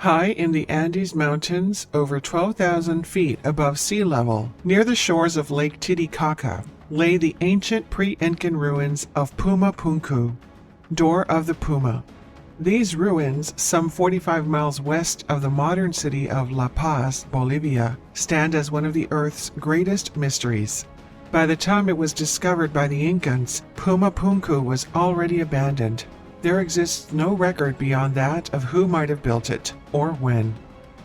High in the Andes Mountains, over 12,000 feet above sea level, near the shores of Lake Titicaca, lay the ancient pre-Incan ruins of Puma Punku, Door of the Puma. These ruins, some 45 miles west of the modern city of La Paz, Bolivia, stand as one of the Earth's greatest mysteries. By the time it was discovered by the Incans, Puma Punku was already abandoned. There exists no record beyond that of who might have built it, or when.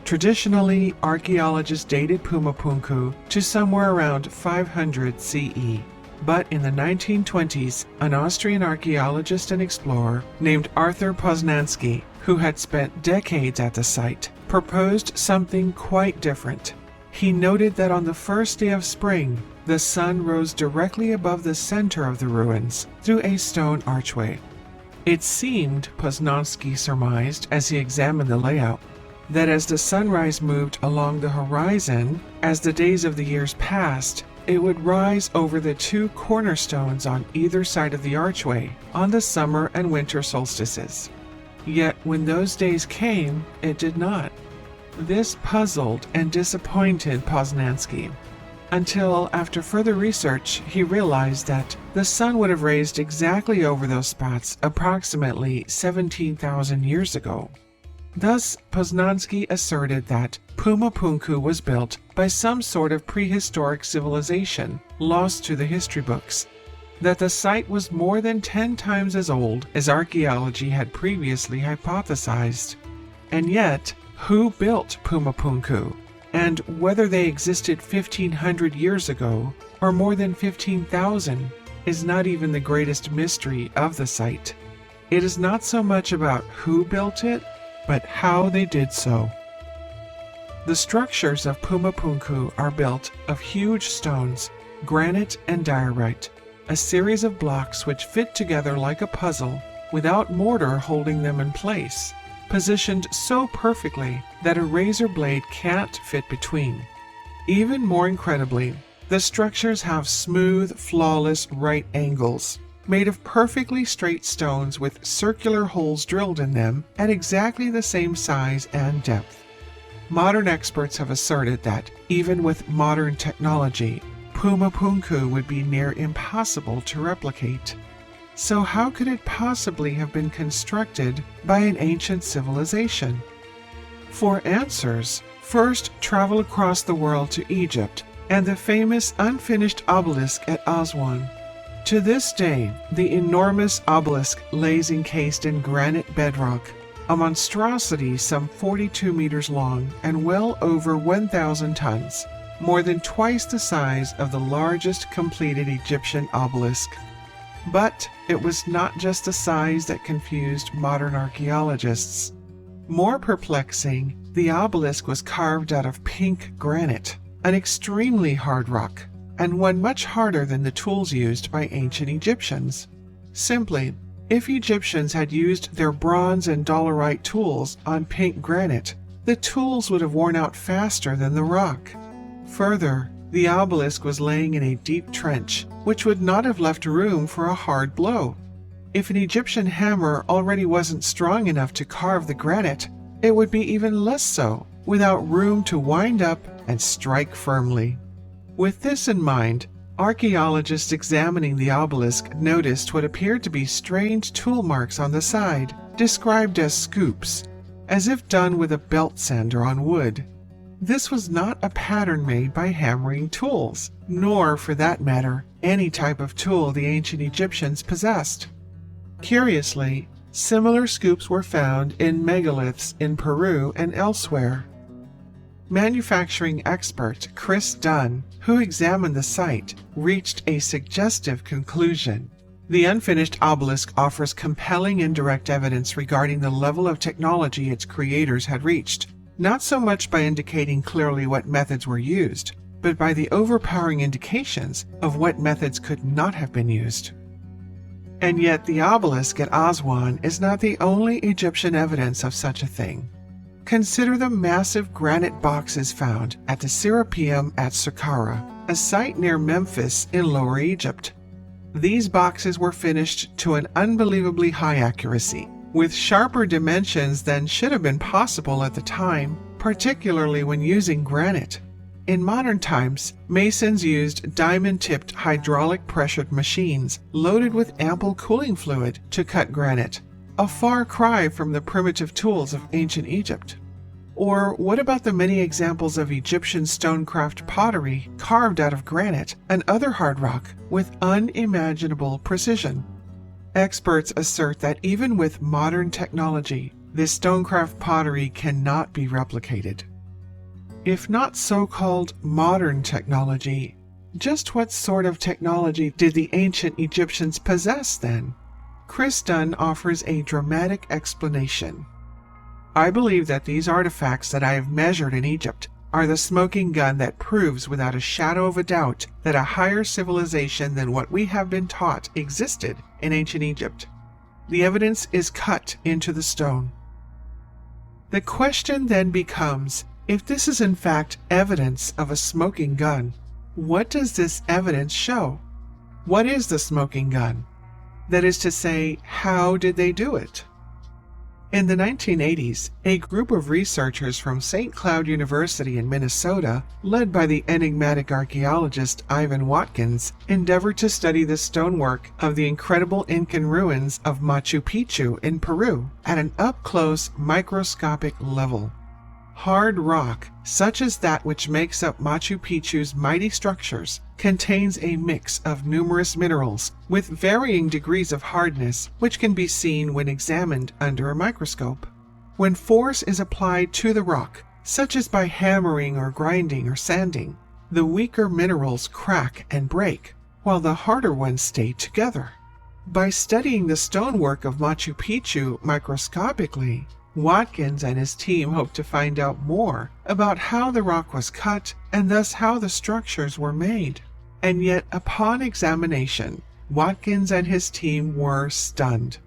Traditionally, archaeologists dated Puma Punku to somewhere around 500 CE. But in the 1920s, an Austrian archaeologist and explorer named Arthur Poznański, who had spent decades at the site, proposed something quite different. He noted that on the first day of spring, the sun rose directly above the center of the ruins through a stone archway. It seemed, Poznański surmised as he examined the layout, that as the sunrise moved along the horizon, as the days of the years passed, it would rise over the two cornerstones on either side of the archway on the summer and winter solstices. Yet when those days came, it did not. This puzzled and disappointed Poznański, until after further research he realized that the sun would have raised exactly over those spots approximately 17,000 years ago. Thus, Poznański asserted that Puma Punku was built by some sort of prehistoric civilization lost to the history books, that the site was more than 10 times as old as archaeology had previously hypothesized. And yet, who built Puma Punku? And whether they existed 1,500 years ago or more than 15,000 is not even the greatest mystery of the site. It is not so much about who built it, but how they did so. The structures of Puma Punku are built of huge stones, granite and diorite, a series of blocks which fit together like a puzzle without mortar holding them in place, positioned so perfectly that a razor blade can't fit between. Even more incredibly, the structures have smooth, flawless right angles, made of perfectly straight stones with circular holes drilled in them at exactly the same size and depth. Modern experts have asserted that, even with modern technology, Puma Punku would be near impossible to replicate. So how could it possibly have been constructed by an ancient civilization? For answers, first travel across the world to Egypt and the famous unfinished obelisk at Aswan. To this day, the enormous obelisk lays encased in granite bedrock, a monstrosity some 42 meters long and well over 1,000 tons, more than twice the size of the largest completed Egyptian obelisk. But it was not just the size that confused modern archaeologists. More perplexing, the obelisk was carved out of pink granite, an extremely hard rock, and one much harder than the tools used by ancient Egyptians. Simply, if Egyptians had used their bronze and dolerite tools on pink granite, the tools would have worn out faster than the rock. Further, the obelisk was laying in a deep trench, which would not have left room for a hard blow. If an Egyptian hammer already wasn't strong enough to carve the granite, it would be even less so, without room to wind up and strike firmly. With this in mind, archaeologists examining the obelisk noticed what appeared to be strange tool marks on the side, described as scoops, as if done with a belt sander on wood. This was not a pattern made by hammering tools, nor, for that matter, any type of tool the ancient Egyptians possessed. Curiously, similar scoops were found in megaliths in Peru and elsewhere. Manufacturing expert Chris Dunn, who examined the site, reached a suggestive conclusion. The unfinished obelisk offers compelling indirect evidence regarding the level of technology its creators had reached, not so much by indicating clearly what methods were used, but by the overpowering indications of what methods could not have been used. And yet the obelisk at Aswan is not the only Egyptian evidence of such a thing. Consider the massive granite boxes found at the Serapeum at Saqqara, a site near Memphis in Lower Egypt. These boxes were finished to an unbelievably high accuracy, with sharper dimensions than should have been possible at the time, particularly when using granite. In modern times, masons used diamond-tipped hydraulic pressured machines loaded with ample cooling fluid to cut granite, a far cry from the primitive tools of ancient Egypt. Or what about the many examples of Egyptian stonecraft pottery carved out of granite and other hard rock with unimaginable precision? Experts assert that even with modern technology, this stonecraft pottery cannot be replicated. If not so-called modern technology, just what sort of technology did the ancient Egyptians possess then? Chris Dunn offers a dramatic explanation. I believe that these artifacts that I have measured in Egypt are the smoking gun that proves without a shadow of a doubt that a higher civilization than what we have been taught existed in ancient Egypt. The evidence is cut into the stone. The question then becomes, if this is in fact evidence of a smoking gun, what does this evidence show? What is the smoking gun? That is to say, how did they do it? In the 1980s, a group of researchers from St. Cloud University in Minnesota, led by the enigmatic archaeologist Ivan Watkins, endeavored to study the stonework of the incredible Incan ruins of Machu Picchu in Peru at an up-close microscopic level. Hard rock, such as that which makes up Machu Picchu's mighty structures, contains a mix of numerous minerals with varying degrees of hardness, which can be seen when examined under a microscope. When force is applied to the rock, such as by hammering or grinding or sanding, the weaker minerals crack and break, while the harder ones stay together. By studying the stonework of Machu Picchu microscopically, Watkins and his team hoped to find out more about how the rock was cut and thus how the structures were made. And yet, upon examination, Watkins and his team were stunned.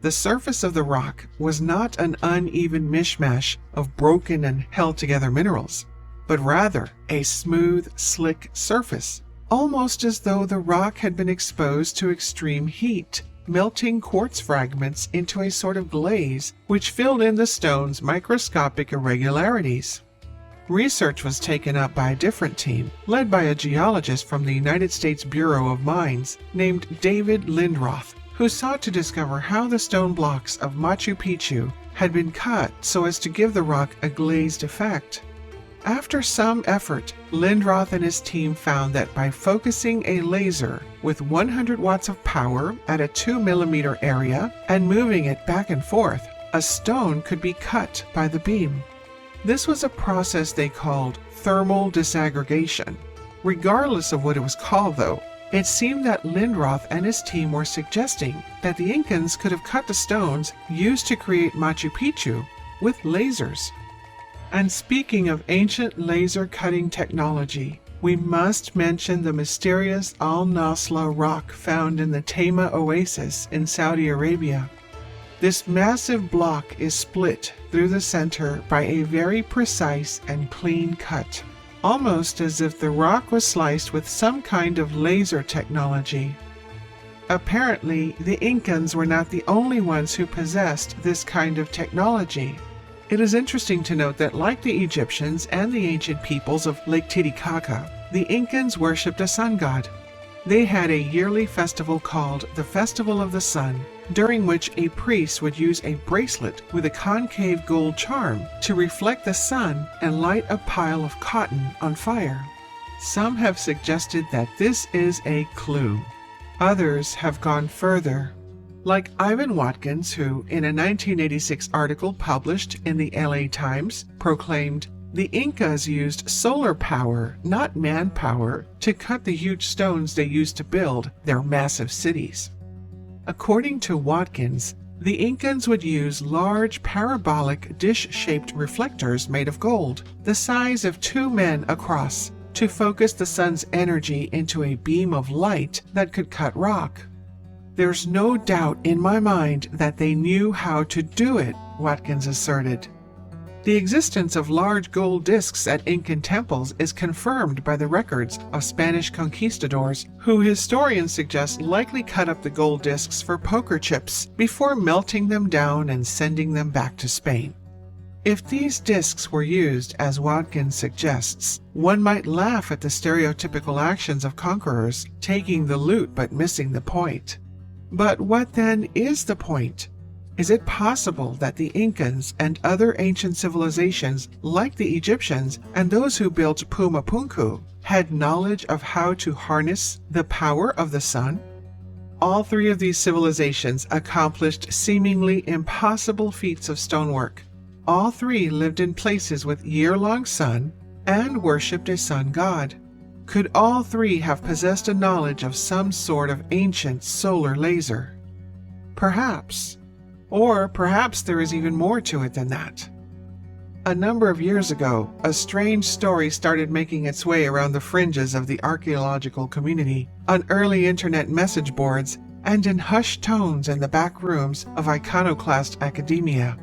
The surface of the rock was not an uneven mishmash of broken and held-together minerals, but rather a smooth, slick surface, almost as though the rock had been exposed to extreme heat, melting quartz fragments into a sort of glaze which filled in the stone's microscopic irregularities. Research was taken up by a different team, led by a geologist from the United States Bureau of Mines named David Lindroth, who sought to discover how the stone blocks of Machu Picchu had been cut so as to give the rock a glazed effect. After some effort, Lindroth and his team found that by focusing a laser with 100 watts of power at a 2 mm area and moving it back and forth, a stone could be cut by the beam. This was a process they called thermal disaggregation. Regardless of what it was called though, it seemed that Lindroth and his team were suggesting that the Incans could have cut the stones used to create Machu Picchu with lasers. And speaking of ancient laser cutting technology, we must mention the mysterious Al-Nasla rock found in the Tema Oasis in Saudi Arabia. This massive block is split through the center by a very precise and clean cut, almost as if the rock was sliced with some kind of laser technology. Apparently, the Incans were not the only ones who possessed this kind of technology. It is interesting to note that like the Egyptians and the ancient peoples of Lake Titicaca, the Incans worshipped a sun god. They had a yearly festival called the Festival of the Sun, during which a priest would use a bracelet with a concave gold charm to reflect the sun and light a pile of cotton on fire. Some have suggested that this is a clue. Others have gone further, like Ivan Watkins, who, in a 1986 article published in the LA Times, proclaimed, "The Incas used solar power, not manpower, to cut the huge stones they used to build their massive cities." According to Watkins, the Incans would use large parabolic dish-shaped reflectors made of gold, the size of 2 men across, to focus the sun's energy into a beam of light that could cut rock. "There's no doubt in my mind that they knew how to do it," Watkins asserted. The existence of large gold discs at Incan temples is confirmed by the records of Spanish conquistadors, who historians suggest likely cut up the gold discs for poker chips before melting them down and sending them back to Spain. If these discs were used, as Watkins suggests, one might laugh at the stereotypical actions of conquerors, taking the loot but missing the point. But what then is the point? Is it possible that the Incans and other ancient civilizations, like the Egyptians and those who built Puma Punku, had knowledge of how to harness the power of the sun? All three of these civilizations accomplished seemingly impossible feats of stonework. All three lived in places with year-long sun and worshipped a sun god. Could all three have possessed a knowledge of some sort of ancient solar laser? Perhaps. Or perhaps there is even more to it than that. A number of years ago, a strange story started making its way around the fringes of the archaeological community, on early internet message boards, and in hushed tones in the back rooms of iconoclast academia.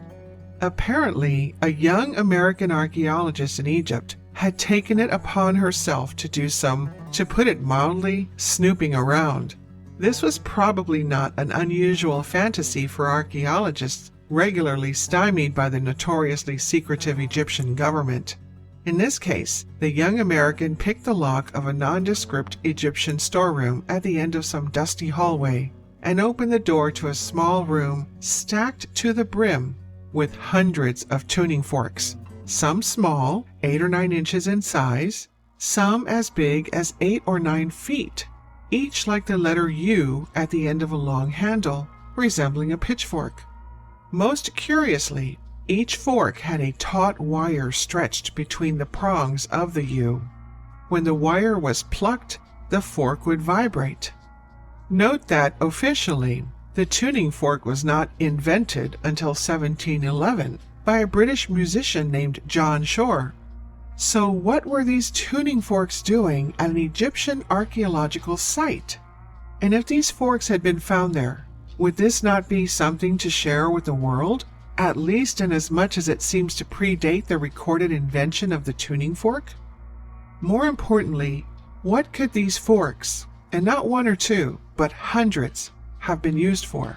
Apparently, a young American archaeologist in Egypt had taken it upon herself to do some, to put it mildly, snooping around. This was probably not an unusual fantasy for archaeologists regularly stymied by the notoriously secretive Egyptian government. In this case, the young American picked the lock of a nondescript Egyptian storeroom at the end of some dusty hallway and opened the door to a small room stacked to the brim with hundreds of tuning forks, some small, 8 or 9 inches in size, some as big as 8 or 9 feet. Each like the letter U at the end of a long handle, resembling a pitchfork. Most curiously, each fork had a taut wire stretched between the prongs of the U. When the wire was plucked, the fork would vibrate. Note that, officially, the tuning fork was not invented until 1711 by a British musician named John Shore. So what were these tuning forks doing at an Egyptian archaeological site? And if these forks had been found there, would this not be something to share with the world, at least in as much as it seems to predate the recorded invention of the tuning fork? More importantly, what could these forks, and not 1 or 2, but hundreds, have been used for?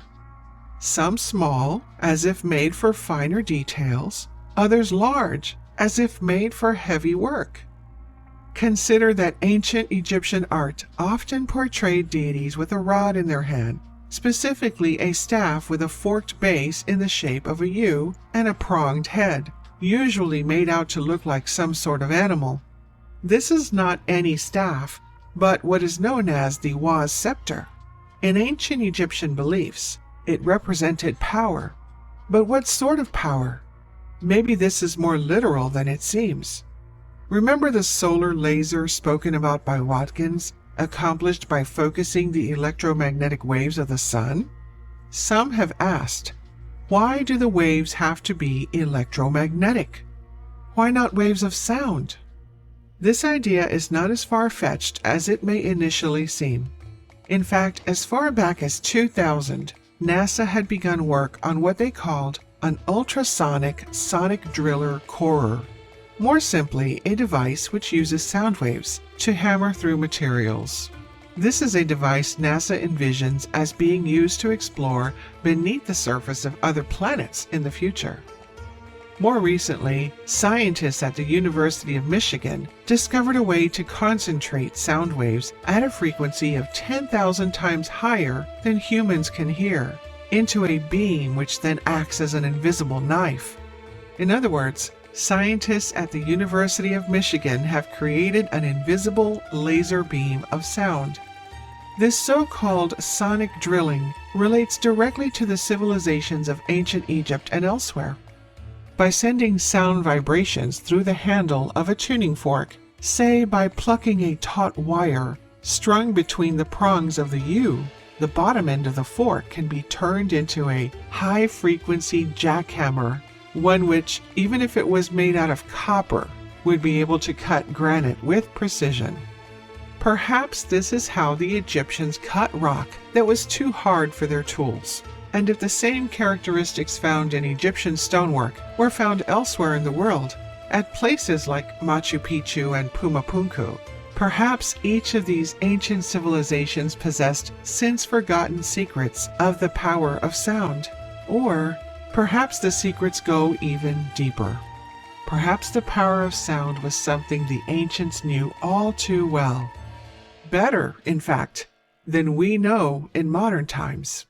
Some small, as if made for finer details, others large, as if made for heavy work. Consider that ancient Egyptian art often portrayed deities with a rod in their hand, specifically a staff with a forked base in the shape of a U and a pronged head, usually made out to look like some sort of animal. This is not any staff, but what is known as the Wa's scepter. In ancient Egyptian beliefs, it represented power. But what sort of power? Maybe this is more literal than it seems. Remember the solar laser spoken about by Watkins, accomplished by focusing the electromagnetic waves of the sun? Some have asked, why do the waves have to be electromagnetic? Why not waves of sound? This idea is not as far-fetched as it may initially seem. In fact, as far back as 2000, NASA had begun work on what they called an ultrasonic sonic driller corer. More simply, a device which uses sound waves to hammer through materials. This is a device NASA envisions as being used to explore beneath the surface of other planets in the future. More recently, scientists at the University of Michigan discovered a way to concentrate sound waves at a frequency of 10,000 times higher than humans can hear, into a beam which then acts as an invisible knife. In other words, scientists at the University of Michigan have created an invisible laser beam of sound. This so-called sonic drilling relates directly to the civilizations of ancient Egypt and elsewhere. By sending sound vibrations through the handle of a tuning fork, say by plucking a taut wire strung between the prongs of the U, the bottom end of the fork can be turned into a high-frequency jackhammer, one which, even if it was made out of copper, would be able to cut granite with precision. Perhaps this is how the Egyptians cut rock that was too hard for their tools. And if the same characteristics found in Egyptian stonework were found elsewhere in the world, at places like Machu Picchu and Pumapunku, perhaps each of these ancient civilizations possessed since-forgotten secrets of the power of sound. Or perhaps the secrets go even deeper. Perhaps the power of sound was something the ancients knew all too well. Better, in fact, than we know in modern times.